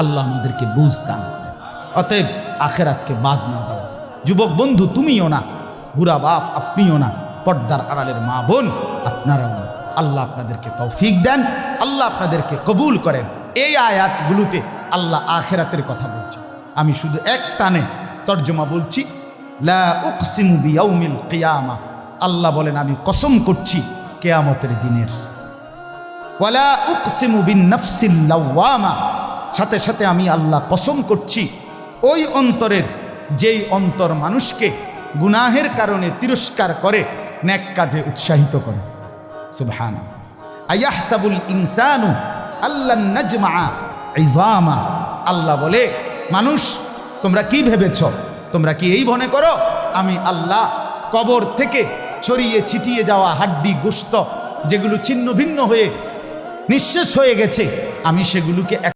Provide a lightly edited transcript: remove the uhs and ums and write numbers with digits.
আল্লাহ আমাদেরকে বুঝ দান করেন। অতএব আখেরাতকে বাদ না দেওয়া। যুবক বন্ধু তুমিও না, বুড়া বাপ আপনিও না, পর্দার আড়ালের মা বোন আপনারাও না। আল্লাহ আপনাদেরকে তৌফিক দেন, আল্লাহ আপনাদেরকে কবুল করেন। এই আয়াতগুলোতে আল্লাহ আখেরাতের কথা বলছে। আমি শুধু এক টানে তর্জমা বলছি। লা উকসিমু বিয়াউমিল কিয়ামা, আল্লাহ বলেন আমি কসম করছি কিয়ামতের দিনের। ওয়ালা উকসিমু বিন-নাফসিল লাওয়ামা, সাথে সাথে আমি আল্লাহ কসম করছি ওই অন্তরের, যেই অন্তর মানুষকে গুনাহের কারণে তিরস্কার করে, নেক কাজে উৎসাহিত করে। সুবহানাল্লাহ। আয়াহসাবুল ইনসানু আল্লান নাজমা ইযামা, আল্লাহ বলে মানুষ তোমরা কি ভেবেছ, তোমরা কি এই মনে করো আমি আল্লাহ কবর থেকে ছড়িয়ে ছিটিয়ে যাওয়া হাড্ডি গোশত যেগুলো ছিন্ন ভিন্ন হয়ে নিঃশেষ হয়ে গেছে, আমি সেগুলোকে